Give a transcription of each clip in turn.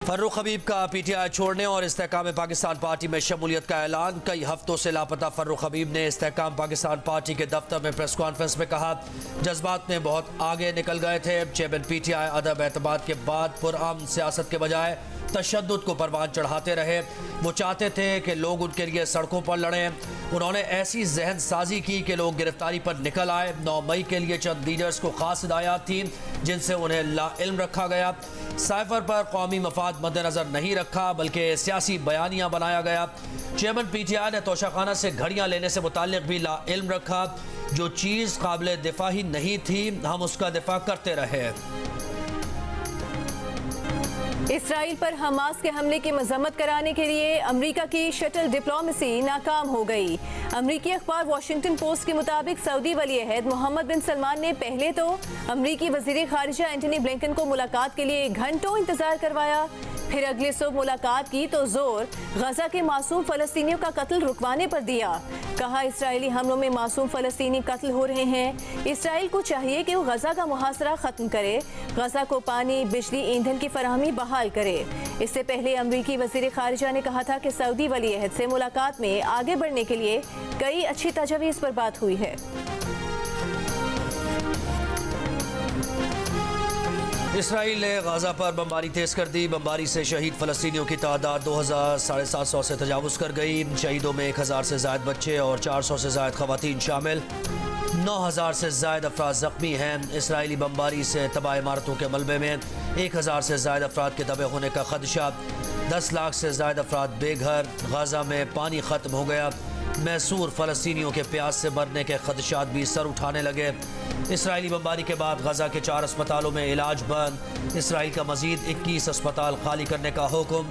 फर्रुख हबीब का पीटीआई छोड़ने और इस्तेहकाम पाकिस्तान पार्टी में शमूलियत का ऐलान। कई हफ्तों से लापता फर्रुख हबीब ने इस्तेहकाम पाकिस्तान पार्टी के दफ्तर में प्रेस कॉन्फ्रेंस में कहा, जज्बात में बहुत आगे निकल गए थे। चेयरमैन पीटीआई अदब एतमाद के बाद पुरअमन सियासत के बजाय तशद्दुद को परवान चढ़ाते रहे। वो चाहते थे कि लोग उनके लिए सड़कों पर लड़ें। उन्होंने ऐसी जहन साजी की कि लोग गिरफ्तारी पर निकल आए। 9 मई के लिए चंद लीडर्स को खास हिदायत थी जिनसे उन्हें लाइल्म रखा गया। साइफर पर कौमी मफाद मद्देनजर नहीं रखा बल्कि सियासी बयानियाँ बनाया गया। चेयरमैन पीटीआई ने तोशाखाना से घड़ियाँ लेने से मुताल्लिक भी लाइल्म रखा। जो चीज़ काबिल दिफा ही नहीं थी हम उसका दिफा करते रहे। इसराइल पर हमास के हमले की मजम्मत कराने के लिए अमेरिका की शटल डिप्लोमेसी नाकाम हो गई। अमेरिकी अखबार वॉशिंगटन पोस्ट के मुताबिक सऊदी वली अहद मोहम्मद बिन सलमान ने पहले तो अमेरिकी वजीर खारिजा एंटनी ब्लिंकन को मुलाकात के लिए घंटों इंतजार करवाया, फिर अगले सुबह मुलाकात की तो जोर गजा के मासूम फलस्तीनियों का कत्ल रुकवाने पर दिया। कहा, इसराइली हमलों में मासूम फलस्तीनी कत्ल हो रहे हैं। इसराइल को चाहिए कि वो गजा का मुहासरा खत्म करे, गजा को पानी, बिजली, ईंधन की फराहमी बहाल करे। इससे पहले अमेरिकी वजीर खारिजा ने कहा था कि सऊदी वली अहद से मुलाकात में आगे बढ़ने के लिए कई अच्छी तजवीज़ पर बात हुई है। इसराइल ने गाजा पर बमबारी तेज कर दी। बमबारी से शहीद फलस्तीनियों की तादाद 2700 से तजावुज़ कर गई। शहीदों में 1000 से ज़ायद बच्चे और 400 से ज़ायद ख़वातीन शामिल। 9000 से ज़ायद अफराद ज़ख्मी हैं। इसराइली बमबारी से तबाह इमारतों के मलबे में 1000 से ज़ायद अफराद के दबे होने का खदशा। 10 लाख से ज़ायद अफराद बेघर। गाजा में पानी ख़त्म हो गया। मैसूर फलस्तीनियों के प्यास से मरने के खदशात भी सर उठाने लगे। इसराइली बमबारी के बाद गजा के 4 अस्पतालों में इलाज बंद। इसराइल का मजीद 21 अस्पताल खाली करने का हुक्म।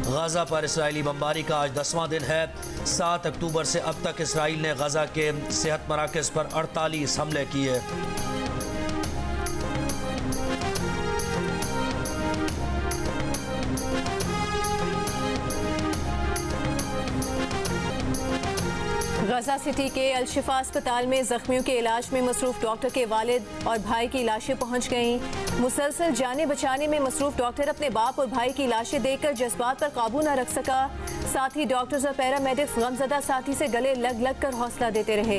गजा पर इसराइली बमबारी का आज 10वां दिन है। 7 अक्टूबर से अब तक इसराइल ने गजा के सेहत मराकज़ पर 48 हमले किए। गजा सिटी के अल-शिफा अस्पताल में जख्मियों के इलाज में मसरूफ डॉक्टर के वालिद और भाई की लाशें पहुंच गईं। मुसलसल जाने बचाने में मसरूफ डॉक्टर अपने बाप और भाई की लाशें देखकर जज्बात पर काबू न रख सका। साथ ही डॉक्टर्स और पैरामेडिक्स गमजदा साथी से गले लग लग कर हौसला देते रहे।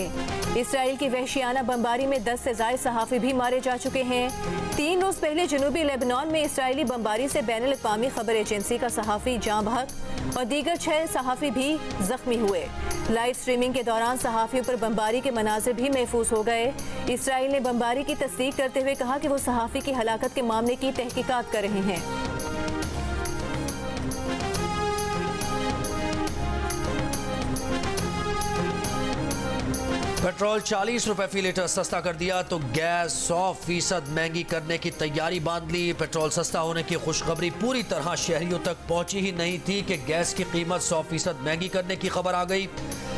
इसराइल की वहशियाना बमबारी में 10 से ज़ायद सहाफ़ी भी मारे जा चुके हैं। 3 रोज़ पहले जनूबी लेबनान में इसराइली बमबारी से बैनुल अक़वामी खबर एजेंसी का सहाफ़ी जाँ बहक और दीगर 6 सहाफ़ी भी जख्मी हुए। लाइव स्ट्रीमिंग के दौरान सहाफ़ियों पर बमबारी के मनाज़िर भी महफूज हो गए। इसराइल ने बमबारी की तस्दीक करते हुए कहा कि वो सहाफ़ी की हलाकत के मामले की तहकीकात कर रहे हैं। पेट्रोल 40 रुपए फी लीटर सस्ता कर दिया तो गैस 100% महंगी करने की तैयारी बांध ली। पेट्रोल सस्ता होने की खुशखबरी पूरी तरह शहरियों तक पहुंची ही नहीं थी कि गैस की कीमत 100% महंगी करने की खबर आ गई।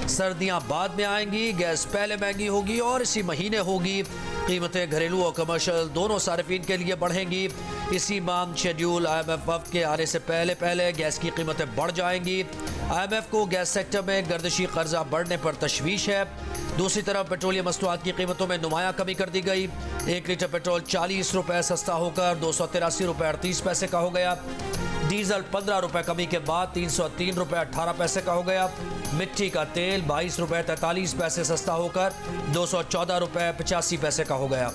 सर्दियां बाद में आएंगी, गैस पहले महंगी होगी और इसी महीने होगी। कीमतें घरेलू और कमर्शियल दोनों सार्फिन के लिए बढ़ेंगी। इसी माह शेड्यूल IMF वफ़द के आने से पहले गैस की कीमतें बढ़ जाएंगी। IMF को गैस सेक्टर में गर्दिशी कर्जा बढ़ने पर तशवीश है। दूसरी तरफ पेट्रोलियम मसनूआत की कीमतों में नुमाया कमी कर दी गई। 1 लीटर पेट्रोल 40 रुपए सस्ता होकर 283 रुपए 38 पैसे का हो गया। डीजल 15 रुपए कमी के बाद 303 रुपए 18 पैसे का हो गया। मिट्टी का तेल 22 रुपए 43 पैसे सस्ता होकर 214 रुपए 85 पैसे का हो गया।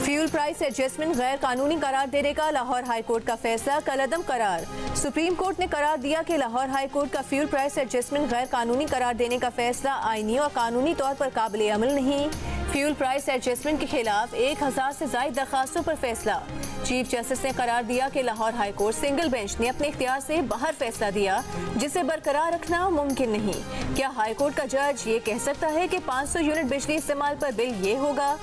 फ्यूल प्राइस एडजस्टमेंट गैर कानूनी करार देने का लाहौर हाई कोर्ट का फैसला कलअदम करार। सुप्रीम कोर्ट ने करार दिया कि लाहौर हाई कोर्ट का फ्यूल प्राइस एडजस्टमेंट गैर कानूनी करार देने का फैसला आईनी और कानूनी तौर पर काबिल अमल नहीं। फ्यूल प्राइस एडजस्टमेंट के खिलाफ 1000 से ज़ायद दरखास्तों पर फैसला। चीफ जस्टिस ने करार दिया कि Lahore high court single bench ने अपने इख्तियार से बाहर फैसला दिया जिसे बरकरार रखना मुमकिन नहीं। क्या हाई कोर्ट का जज ये कह सकता है कि 500 यूनिट बिजली इस्तेमाल पर बिल ये होगा?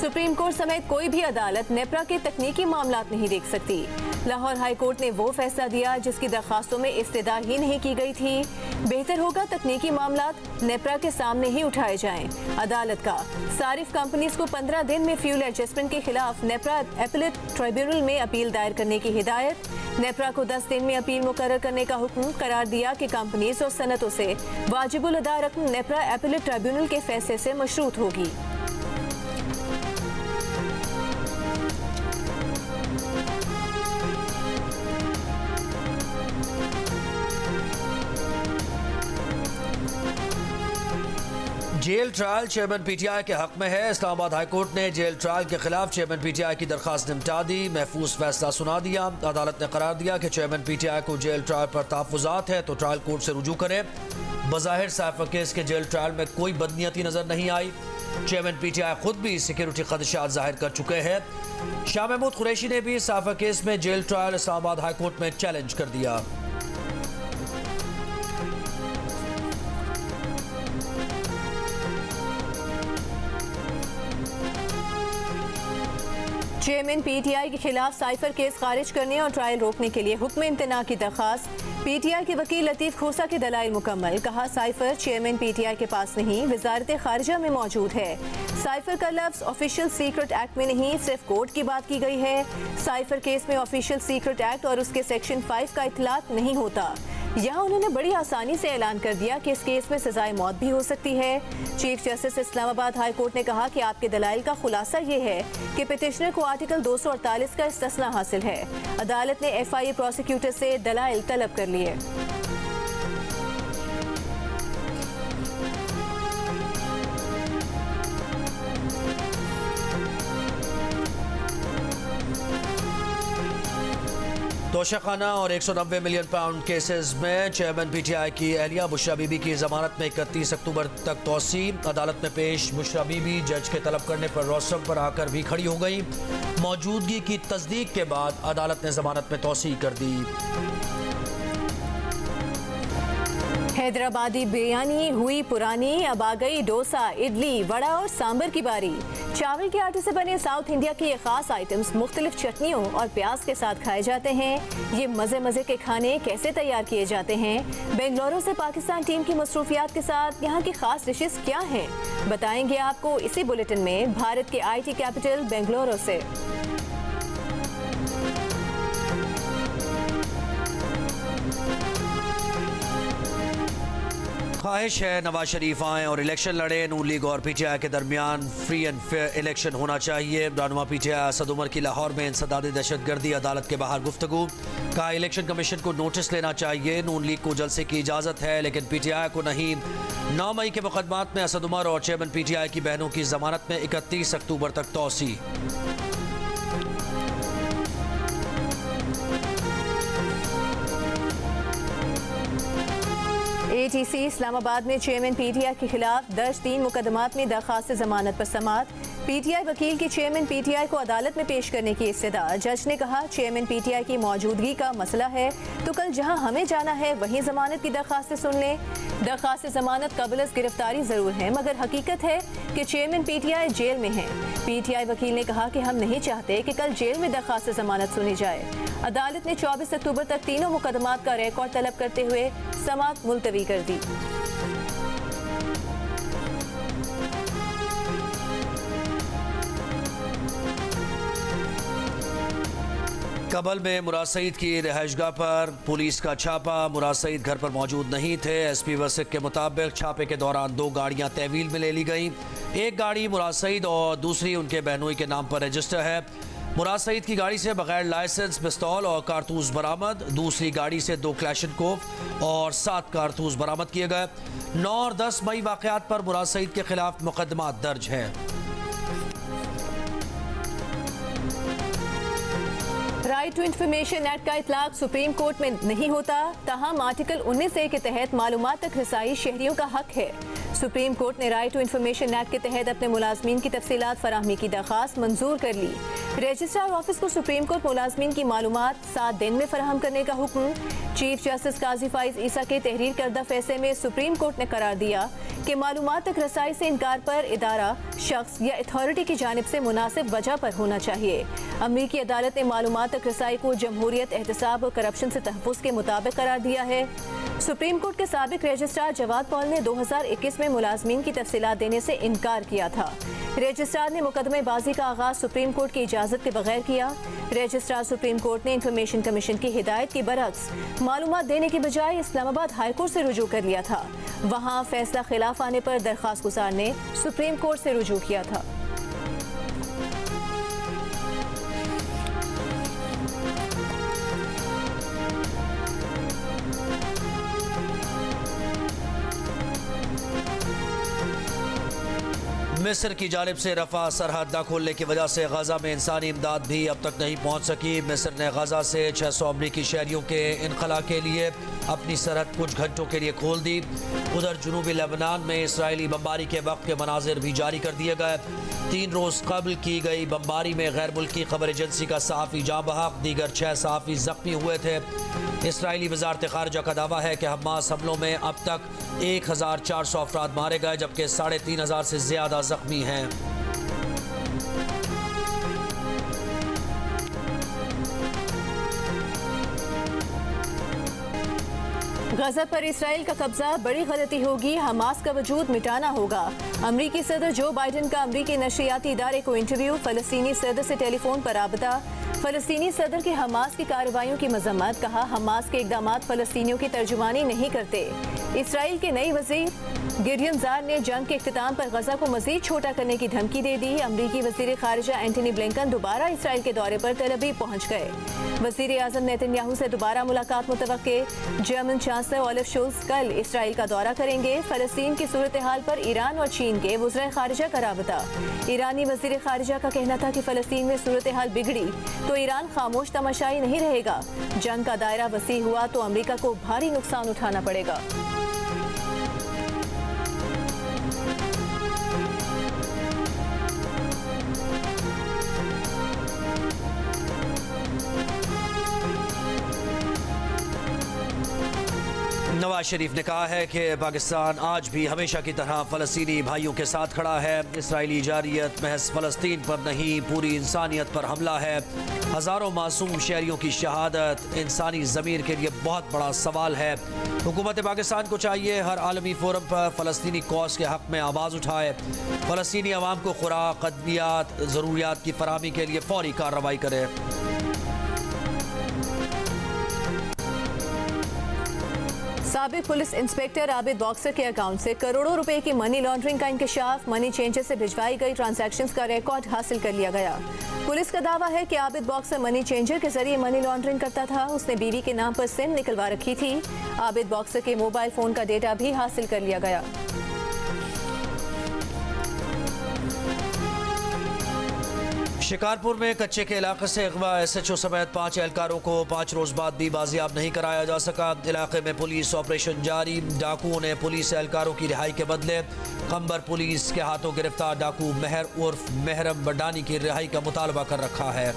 सुप्रीम कोर्ट समेत कोई भी अदालत नेपरा के तकनीकी मामलात नहीं देख सकती। लाहौर हाई कोर्ट ने वो फैसला दिया जिसकी दरखास्तों में इस्तदा ही नहीं की गई थी। बेहतर होगा तकनीकी मामलात नेपरा के सामने ही उठाए जाएं। अदालत का सारिफ कंपनीज को 15 दिन में फ्यूल एडजस्टमेंट के खिलाफ नेपरा एपीलेट ट्राइब्यूनल में अपील दायर करने की हिदायत। नेपरा को 10 दिन में अपील मुकर्रर करने का हुक्म, करार दिया कि कंपनीज और सनतों से वाजिबुल अदा रकम नेपरा एपीलेट ट्राइब्यूनल के फैसले से मशरूत होगी। जेल ट्रायल चेयरमैन पीटीआई के हक में है। इस्लामाबाद हाई कोर्ट ने जेल ट्रायल के खिलाफ चेयरमैन पीटीआई की दरखास्त निपटा दी, महफूज फैसला सुना दिया। अदालत ने करार दिया कि चेयरमैन पीटीआई को जेल ट्रायल पर तहफ्फुज़ात है तो ट्रायल कोर्ट से रुजू करें। बज़ाहिर साइफर केस के जेल ट्रायल में कोई बदनीयती नजर नहीं आई। चेयरमैन पीटीआई खुद भी सिक्योरिटी खदशात जाहिर कर चुके हैं। शाह महमूद कुरैशी ने भी साइफर केस में jail trial Islamabad High Court में चैलेंज कर दिया। चेयरमैन पीटीआई के खिलाफ साइफर केस खारिज करने और ट्रायल रोकने के लिए हुक्म इम्तना की दरखास्त। पीटीआई के वकील लतीफ खोसा के दलाइल मुकम्मल, कहा साइफर चेयरमैन पीटीआई के पास नहीं, वजारत खारिजा में मौजूद है। साइफर का लफ्ज ऑफिशियल सीक्रेट एक्ट में नहीं, सिर्फ कोर्ट की बात की गई है। साइफर केस में ऑफिशियल सीक्रेट एक्ट और उसके सेक्शन 5 का इतलात नहीं होता। यहाँ उन्होंने बड़ी आसानी से ऐलान कर दिया कि इस केस में सजाए मौत भी हो सकती है। Chief justice Islamabad High court ने कहा कि आपके दलाइल का खुलासा ये है कि पिटिशनर को आर्टिकल 248 का इस्तिस्ना हासिल है। अदालत ने FIA प्रोसिक्यूटर से दलाइल तलब कर लिए। तोशाखाना और 190 मिलियन पाउंड केसेस में चेयरमैन पीटीआई की एहलिया बुशरा बीबी की जमानत में 31 अक्टूबर तक तोसी। अदालत में पेश बुशरा बीबी जज के तलब करने पर रोस्टम पर आकर भी खड़ी हो गई। मौजूदगी की तस्दीक के बाद अदालत ने जमानत में तोसी कर दी। हैदराबादी बिरयानी हुई पुरानी, अब आ गई डोसा, इडली, वड़ा और सांबर की बारी। चावल के आटे से बने साउथ इंडिया के ये खास आइटम्स मुख्तलिफ चटनियों और प्याज के साथ खाए जाते हैं। ये मजे मजे के खाने कैसे तैयार किए जाते हैं, बेंगलुरु से पाकिस्तान टीम की मसरूफियात के साथ यहाँ की खास डिशेस क्या हैं, बताएंगे आपको इसी बुलेटिन में भारत के IT कैपिटल बेंगलुरु से। ख्वाहिश है नवाज शरीफ आए और इलेक्शन लड़े। नून लीग और पीटीआई के दरमियान फ्री एंड फेयर इलेक्शन होना चाहिए। रहनुमा पीटीआई असद उमर की लाहौर में इंसदादी दहशतगर्दी अदालत के बाहर गुफ्तगू, कहा इलेक्शन कमीशन को नोटिस लेना चाहिए। नून लीग को जलसे की इजाज़त है लेकिन पीटीआई को नहीं। 9 मई के मुकदमात में असद उमर और चेयरमैन पीटीआई की बहनों की जमानत में 31 अक्टूबर तक तोसी। ATC इस्लामाबाद में चेयरमैन पीटीआई के खिलाफ दर्ज 3 मुकदमात में दरखास्त जमानत पर समाअत। पीटीआई वकील की चेयरमैन पीटीआई को अदालत में पेश करने की इस्तदा। जज ने कहा चेयरमैन पीटीआई की मौजूदगी का मसला है तो कल जहां हमें जाना है वहीं जमानत की दरखास्त सुन लें। दरखास्त जमानत कबल गिरफ्तारी जरूर है मगर हकीकत है कि चेयरमैन पीटीआई जेल में है। पीटीआई वकील ने कहा कि हम नहीं चाहते कि कल जेल में दरखास्त जमानत सुनी जाए। अदालत ने 24 अक्टूबर तक तीनों मुकदमात का रिकॉर्ड तलब करते हुए समाअत मुलतवी कर दी। कबल में मुराद सईद की रिहाइशगाह पर पुलिस का छापा। मुराद सईद घर पर मौजूद नहीं थे। SP वसिक के मुताबिक छापे के दौरान 2 गाड़ियां तहवील में ले ली गई। एक गाड़ी मुराद सईद और दूसरी उनके बहनोई के नाम पर रजिस्टर है। मुराद सईद की गाड़ी से बगैर लाइसेंस पिस्तौल और कारतूस बरामद। दूसरी गाड़ी से 2 क्लैशनकोफ और 7 कारतूस बरामद किए गए। 9 और 10 मई वाकयात पर मुराद सईद के खिलाफ मुकदमा दर्ज है। राइट टू इंफॉर्मेशन एक्ट का इतलाक सुप्रीम कोर्ट में नहीं होता, ताहम आर्टिकल 19A के तहत मालूमात तक रसाई शहरियों का हक है। सुप्रीम कोर्ट ने राइट टू इंफॉर्मेशन एक्ट के तहत अपने मुलाजमीन की तफसीलात फराहमी की दरखास्त मंजूर कर ली। रजिस्ट्रार ऑफिस को सुप्रीम कोर्ट मुलाजमीन की मालूमात 7 दिन में फराहम करने का हुक्म। चीफ जस्टिस काजी फाइज ईसा के तहरीर करदा फैसले में सुप्रीम कोर्ट ने करार दिया कि मालूमात तक रसाई से इनकार पर इदारा, शख्स या अथॉरिटी की जानिब से मुनासिब वजह पर होना चाहिए। अमरीकी अदालत ने मालूमात तक रसाई को जमहूरियत, एहतसाब और करप्शन से तहफ़्फ़ुज़ के मुताबिक करार दिया है। सुप्रीम कोर्ट के साबिक रजिस्ट्रार जवाद पॉल ने 2021 में मुलाजमीन की तफसीलात देने से इनकार किया था। रजिस्ट्रार ने मुकदमेबाजी का आगाज सुप्रीम कोर्ट की इजाज़त के बगैर किया। रजिस्ट्रार सुप्रीम कोर्ट ने इंफॉर्मेशन कमीशन की हिदायत के बरक्स मालूमात देने की बजाय इस्लामाबाद हाई कोर्ट से रुजू कर लिया था। वहाँ फैसला खिलाफ आने पर दरख्वास्त गुजार ने सुप्रीम कोर्ट से रुजू किया था। मिस्र की जानिब से रफा सरहद न खोलने की वजह से गजा में इंसानी इमदाद भी अब तक नहीं पहुँच सकी। मिस्र ने गजा से 600 अमरीकी शहरियों के इनखला के लिए अपनी सरहद कुछ घंटों के लिए खोल दी। उधर जुनूबी लेबनान में इसराइली बमबारी के वक्त के मनाजिर भी जारी कर दिए गए। 3 रोज़ कबल की गई बमबारी में गैर मुल्की खबर एजेंसी का सहाफ़ी जाँ बहक, दीगर 6 सहाफ़ी जख्मी हुए थे। इसराइली वज़ारत ख़ारिजा का दावा है कि हमास हमलों में अब तक 1400 अफराद मारे गए, जबकि 3500 से ज़्यादा जख्मी हैं। गजा पर इसराइल का कब्जा बड़ी गलती होगी, हमास का वजूद मिटाना होगा। अमरीकी सदर जो बाइडन का अमरीकी नशरियाती इदारे को इंटरव्यू, फ़लस्तीनी सदर से टेलीफोन पर राबता। फ़लस्तीनी सदर की हमास की कार्रवाइयों की मजम्मत, कहा हमास के इक़दामात फ़लस्तीनियों की तर्जुमानी नहीं करते। इसराइल के नई वज़ीर गिडियन ज़ार ने जंग के इख्तिताम पर गजा को मज़ीद छोटा करने की धमकी दे दी। अमरीकी वज़ीर ख़ारिजा एंटनी ब्लिंकन दोबारा इसराइल के दौरे पर तेल अवीव पहुँच गए। वज़ीर आज़म नेतन्याहू से दोबारा मुलाकात मुतवक्के। जर्मन चांसलर ओलफ शोल्ज़ कल इसराइल का दौरा करेंगे। फ़लस्तीन की सूरत हाल पर ईरान और चीन के वज़ीर ख़ारिजा का राबता। ईरानी वज़ीर ख़ारिजा का कहना था कि फ़लस्तीन में सूरत हाल बिगड़ी तो ईरान खामोश तमाशाई नहीं रहेगा। जंग का दायरा वसी हुआ तो अमरीका को भारी नुकसान उठाना पड़ेगा। नवाज शरीफ ने कहा है कि पाकिस्तान आज भी हमेशा की तरह फ़लस्तीनी भाइयों के साथ खड़ा है। इसराइली जारियत महज फ़लस्तीन पर नहीं पूरी इंसानियत पर हमला है। हज़ारों मासूम शहरियों की शहादत इंसानी ज़मीर के लिए बहुत बड़ा सवाल है। हुकूमत पाकिस्तान को चाहिए हर आलमी फोरम पर फ़लस्तीनी कौस के हक़ में आवाज़ उठाए। फ़लस्तीनी अवाम को खुराक, अद्वियात, ज़रूरियात की फराहमी के लिए फ़ौरी कार्रवाई करे। साबिक पुलिस इंस्पेक्टर आबिद बॉक्सर के अकाउंट से करोड़ों रुपए की मनी लॉन्ड्रिंग का इंकशाफ। मनी चेंजर से भिजवाई गई ट्रांजैक्शंस का रिकॉर्ड हासिल कर लिया गया। पुलिस का दावा है कि आबिद बॉक्सर मनी चेंजर के जरिए मनी लॉन्ड्रिंग करता था। उसने बीवी के नाम पर सिम निकलवा रखी थी। आबिद बॉक्सर के मोबाइल फोन का डेटा भी हासिल कर लिया गया। शिकारपुर में कच्चे के इलाके से अगवा SHO समेत 5 एहलकारों को 5 रोज बाद भी बाजियाब नहीं कराया जा सका। इलाके में पुलिस ऑपरेशन जारी। डाकुओं ने पुलिस एहलकारों की रिहाई के बदले कंबर पुलिस के हाथों गिरफ्तार डाकू मेहर उर्फ महरम बडानी की रिहाई का मुतालबा कर रखा है।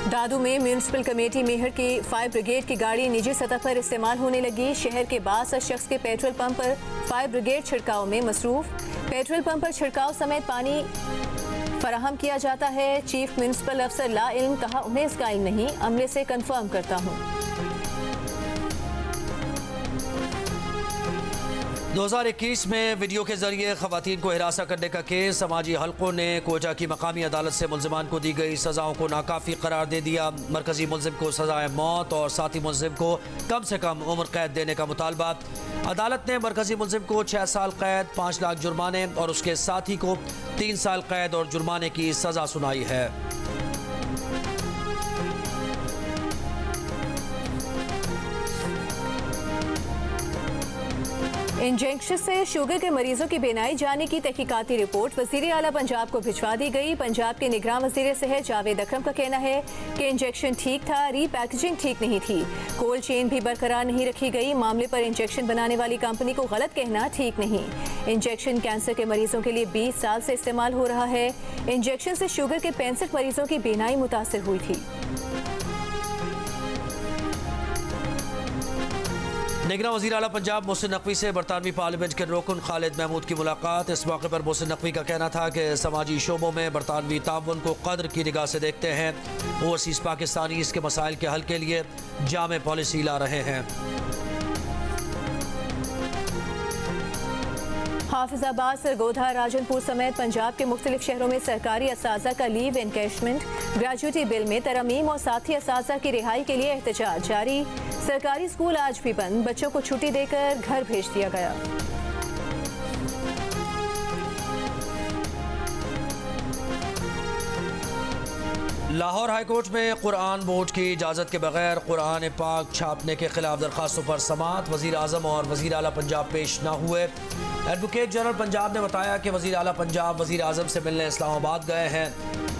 दादू में म्यूनिसिपल कमेटी मेहर की फायर ब्रिगेड की गाड़ी निजी सतह पर इस्तेमाल होने लगी। शहर के 62 शख्स के पेट्रोल पंप पर फायर ब्रिगेड छिड़काव में मसरूफ। पेट्रोल पंप पर छिड़काव समेत पानी फराहम किया जाता है। चीफ म्यूनिसिपल अफसर ला इल्म, कहा उन्हें इसका इल्म नहीं, अमले से कंफर्म करता हूँ। 2021 में वीडियो के जरिए खवातीन को हिरासा करने का केस। समाजी हलकों ने कोयटा की मकामी अदालत से मुल्जिमान को दी गई सजाओं को नाकाफी करार दे दिया। मरकजी मुल्जिम को सजाए मौत और साथी मुल्जिम को कम से कम उम्र कैद देने का मुतालबा। अदालत ने मरकजी मुल्जिम को 6 साल कैद, 5 लाख जुर्माने और उसके साथी को 3 साल कैद और जुर्माने की सजा सुनाई है। इंजेक्शन से शुगर के मरीजों की बेनाई जाने की तहकीकाती रिपोर्ट वज़ीर आला पंजाब को भिजवा दी गई। पंजाब के निगरान वज़ीर सेहत जावेद अकरम का कहना है कि इंजेक्शन ठीक था, रीपैकेजिंग ठीक नहीं थी, कोल्ड चेन भी बरकरार नहीं रखी गई। मामले पर इंजेक्शन बनाने वाली कंपनी को गलत कहना ठीक नहीं। इंजेक्शन कैंसर के मरीजों के लिए 20 साल से इस्तेमाल हो रहा है। इंजेक्शन से शुगर के 65 मरीजों की बेनाई मुतासर हुई थी। निगरान वज़ीर आला पंजाब मोहसिन नकवी से बरतानवी पार्लियामेंट के रुकन खालिद महमूद की मुलाकात। इस मौके पर मोहसिन नकवी का कहना था कि समाजी शोबों में बरतानवी ताउन को कदर की निगाह से देखते हैं। ओवरसीज़ पाकिस्तानी इसके मसाइल के हल के लिए जामे पॉलिसी ला रहे हैं। हाफिजाबाद, सरगोधा, राजनपुर समेत पंजाब के मुख्तलिफ शहरों में सरकारी असाजा का लीव एनकैशमेंट, ग्रेजुएटी बिल में तरमीम और साथी असाजा की रिहाई के लिए एहतजाज जारी। सरकारी स्कूल आज भी बंद, बच्चों को छुट्टी देकर घर भेज दिया गया। लाहौर हाईकोर्ट में कुरान बोर्ड की इजाज़त के बगैर कुरान पाक छापने के खिलाफ दरखास्तों पर समाअत। वज़ीर आज़म और वज़ीर आला पंजाब पेश न हुए। एडवोकेट जनरल पंजाब ने बताया कि वज़ीर आला पंजाब वज़ीर आज़म से मिलने इस्लामाबाद गए हैं।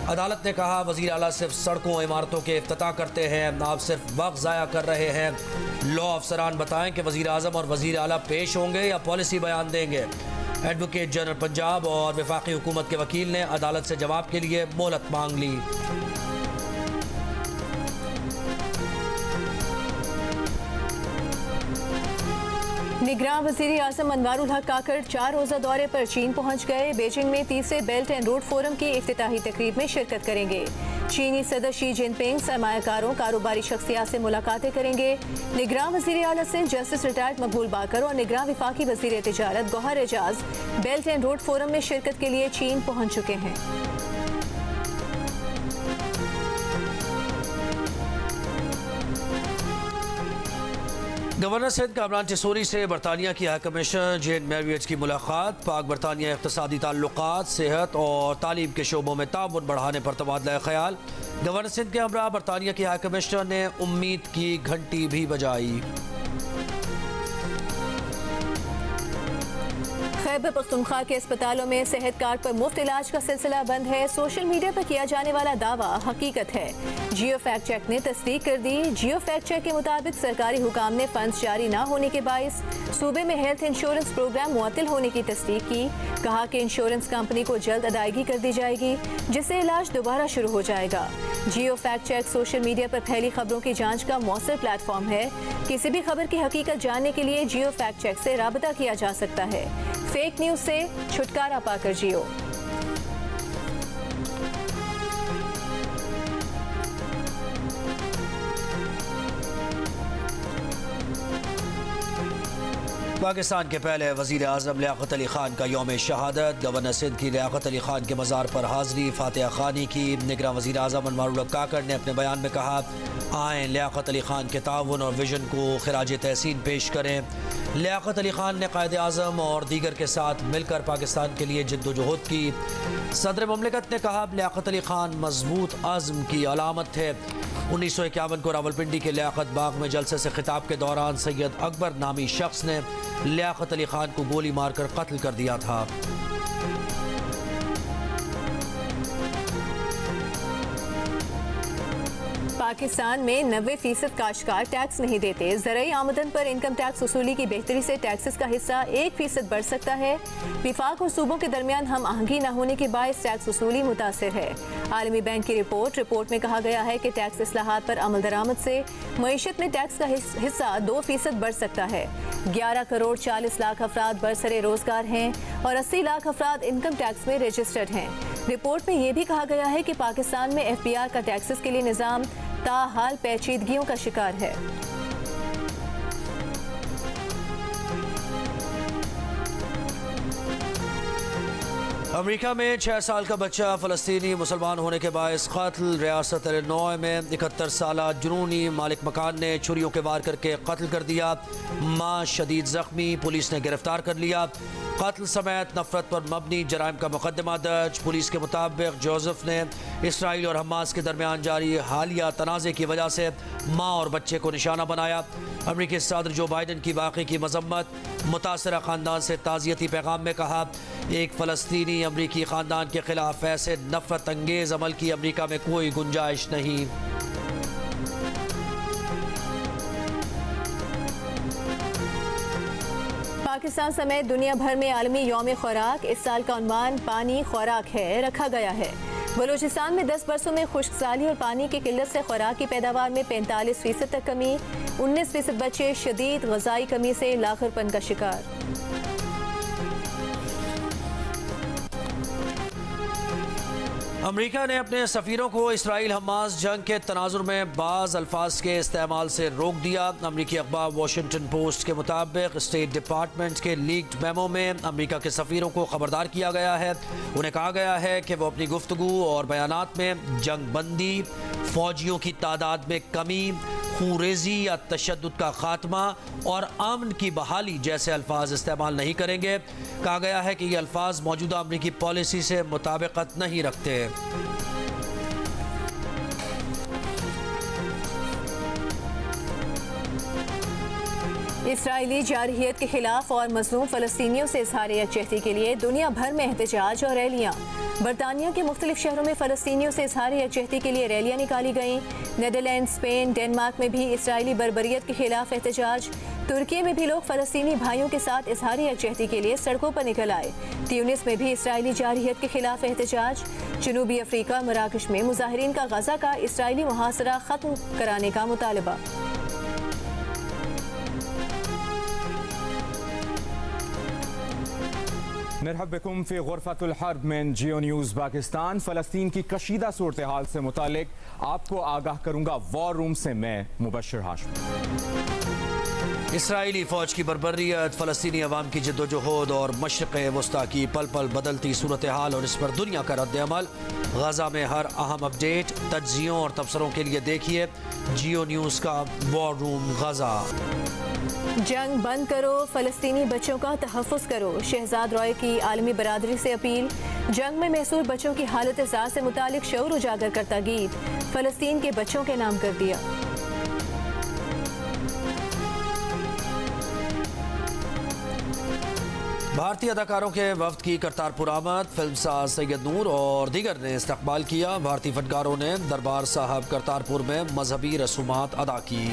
अदालत ने कहा वज़ीर आला सिर्फ सड़कों इमारतों के इफ्तिताह करते हैं, आप सिर्फ वक्त ज़ाया कर रहे हैं। लॉ अफसरान बताएं कि वज़ीर आज़म और वज़ीर आला पेश होंगे या पॉलिसी बयान देंगे। एडवोकेट जनरल पंजाब और वफाकी हुकूमत के वकील ने अदालत से जवाब के लिए मोहलत मांग ली। निगरान वज़ीर आज़म अनवारुल हक काकड़ 4 रोज़ा दौरे पर चीन पहुंच गए। बीजिंग में तीसरे बेल्ट एंड रोड फोरम की इफ्तिताही तकरीब में शिरकत करेंगे। चीनी सदर शी जिनपिंग सरमायाकारों, कारोबारी शख्सियात से मुलाकातें करेंगे। निगरान वज़ीर आला से जस्टिस रिटायर्ड मकबूल बाकर और निगरान वफाकी वज़ीर तिजारत Gohar Ijaz Belt and Road Forum में शिरकत के लिए चीन पहुंच चुके हैं। गवर्नर सिंध कामरान टिसोरी से बरतानिया की हाई कमिश्नर जेन मैरियट की मुलाकात। पाक बरतानिया इक़्तिसादी ताल्लुकात, सेहत और तालीम के शोबों में ताउन बढ़ाने पर तबादला ख्याल। गवर्नर सिंध के हमरा बरतानिया की हाई कमिश्नर ने उम्मीद की घंटी भी बजाई। खैबर पख्तूनख्वा के अस्पतालों में सेहत कार्ड पर मुफ्त इलाज का सिलसिला बंद है। सोशल मीडिया पर किया जाने वाला दावा हकीकत है। जियो फैक्ट चेक ने तस्दीक कर दी। जियो फैक्ट चेक के मुताबिक सरकारी हुकाम ने फंड्स जारी न होने के बाइस सूबे में हेल्थ इंश्योरेंस प्रोग्राम मुअत्तल होने की तस्दीक की। कहा कि इंश्योरेंस कंपनी को जल्द अदायगी कर दी जाएगी, जिससे इलाज दोबारा शुरू हो जाएगा। जियो फैक्ट चेक सोशल मीडिया पर फैली खबरों की जांच का मौसर प्लेटफॉर्म है। किसी भी खबर की हकीकत जानने के लिए जियो फैक्ट चेक से राबता किया जा सकता है। फेक न्यूज से छुटकारा पाकर जियो। पाकिस्तान के पहले वज़ीर आज़म लियाकत अली खान का यौम शहादत। गवर्नर सिंध की लियाकत अली खान के मज़ार पर हाज़री फातिहा खानी की। निगरान वज़ीर आज़म अनवारुल हक काकड़ ने अपने बयान में कहा, आएँ लियाकत अली खान के ताउन और विजन को खिराज तहसीन पेश करें। लियाकत अली खान ने कायद आज़म और दीगर के साथ मिलकर पाकिस्तान के लिए जद्दोजहद की। सदर ममलिकत ने कहा, लियाकत अली खान मजबूत आज़म की अलामत है। 1951 को रावलपिंडी के लियाकत बाग में जलसे से खिताब के दौरान सैयद अकबर नामी शख्स ने लियाकत अली खान को गोली मारकर कत्ल कर दिया था। पाकिस्तान में 90% काश्तकार टैक्स नहीं देते। ज़राई आमदन पर इनकम टैक्स वसूली की बेहतरी से टैक्सेस का हिस्सा 1% बढ़ सकता है। विफाक और सूबों के दरमियान हम आहंगी न होने के बायस टैक्स वसूली मुतासिर है। आलमी बैंक की रिपोर्ट में कहा गया है कि टैक्स इस्लाहात पर अमल दरामद से मईशत में टैक्स का हिस्सा 2% बढ़ सकता है। 11 करोड़ 40 लाख अफराद बरसरे रोजगार हैं और 80 लाख अफराद इनकम टैक्स में रजिस्टर्ड हैं। रिपोर्ट में यह भी कहा गया है कि पाकिस्तान में FBR का टैक्सेस के लिए निज़ाम ताहाल पेचीदगियों का शिकार है। अमेरिका में 6 साल का बच्चा फ़लस्तीनी मुसलमान होने के बायस कत्ल। रियासत इलिनॉय में 71 साला जुनूनी मालिक मकान ने छुरियों के वार करके कत्ल कर दिया। माँ शदीद जख्मी, पुलिस ने गिरफ्तार कर लिया। कत्ल समेत नफरत पर मबनी जराइम का मुकदमा दर्ज। पुलिस के मुताबिक जोसेफ ने इसराइल और हमास के दरमियान जारी हालिया तनाज़े की वजह से माँ और बच्चे को निशाना बनाया। अमरीकी सदर जो बाइडन की वाक़े की मजम्मत। मुतासरा ख़ानदान से ताज़ियती पैगाम में कहा, एक फ़लस्तीनी अमरीकी ख़ानदान के खिलाफ ऐसे नफरत अंगेज़ अमल की अमरीका में कोई गुंजाइश नहीं। पाकिस्तान समेत दुनिया भर में आलमी यौम खुराक। इस साल का उन्वान पानी खुराक है रखा गया है। बलूचिस्तान में 10 बरसों में खुश्कसाली और पानी की किल्लत से खुराक की पैदावार में 45% तक कमी। 19% बच्चे शदीद ग़िज़ाई कमी से लाखरपन का शिकार। अमेरिका ने अपने सफ़ीरों को इसराइल हमास जंग के तनाजुर में बाज़ अल्फाज के इस्तेमाल से रोक दिया। अमेरिकी अखबार वॉशिंगटन पोस्ट के मुताबिक स्टेट डिपार्टमेंट के लीक्ड मेमो में अमेरिका के सफ़ीरों को खबरदार किया गया है। उन्हें कहा गया है कि वो अपनी गुफ्तगू और बयानात में जंग बंदी, फ़ौजियों की तादाद में कमी, खूरेजी या तशद्दुद का खात्मा और अमन की बहाली जैसे अल्फाज इस्तेमाल नहीं करेंगे। कहा गया है कि ये अल्फाज मौजूदा अमरीकी पॉलिसी से मुताबिकत नहीं रखते। इसराइली जारहियत के खिलाफ और मज़लूम फ़लस्तीनियों से इज़हार यकजहती के लिए दुनिया भर में एहतजाज और रैलियाँ। बरतानिया के मुख्तलिफ शहरों में फ़लस्तीनियों से इज़हार यकजहती के लिए रैलियाँ निकाली गईं। नीदरलैंड, स्पेन, डेनमार्क में भी इसराइली बर्बरियत के खिलाफ एहतजाज। तुर्की में भी लोग फ़लस्तीनी भाइयों के साथ इज़हार यकजहती के लिए सड़कों पर निकल आए। ट्यूनिस में भी इसराइली जारहियत के खिलाफ एहतजाज। जनूबी अफ्रीका, मराकश में मुजाहिरीन का गज़ा का इसराइली मुहासरा ख़त्म कराने का मुतालबा। मरहबकुम फ़ी गुरफ़तुल हर्ब में जियो न्यूज़ पाकिस्तान। फ़लस्तीन की कशीदा सूरत हाल से मुतालिक आपको आगाह करूँगा वॉर रूम से मैं मुबश्शिर हाशिम। इसराइली फ़ौज की बर्बरियत, फ़लस्तीनी अवाम की जद्दोजहद और मशरिक़ वस्ता की पल पल बदलती सूरत हाल और इस पर दुनिया का रद्द-ए-अमल। गज़ा में हर अहम अपडेट, तज्ज़ियों और तबसरों के लिए देखिए जियो न्यूज़ का वॉर रूम गज़ा। जंग बंद करो, फ़लस्तीनी बच्चों का तहफ़्फ़ुज़ करो। शहजाद रॉय की आलमी बरादरी से अपील। जंग में महसूर बच्चों की हालत ज़ात से मुतालिक शऊर उजागर करता गीत फ़लस्तीन के बच्चों के नाम कर दिया। भारतीय अदाकारों के वफ्द की करतारपुर आमद, फिल्मसाज सैयद नूर और दीगर ने इस्तकबाल किया। भारतीय फनकारों ने दरबार साहब करतारपुर में मजहबी रसूमात अदा की।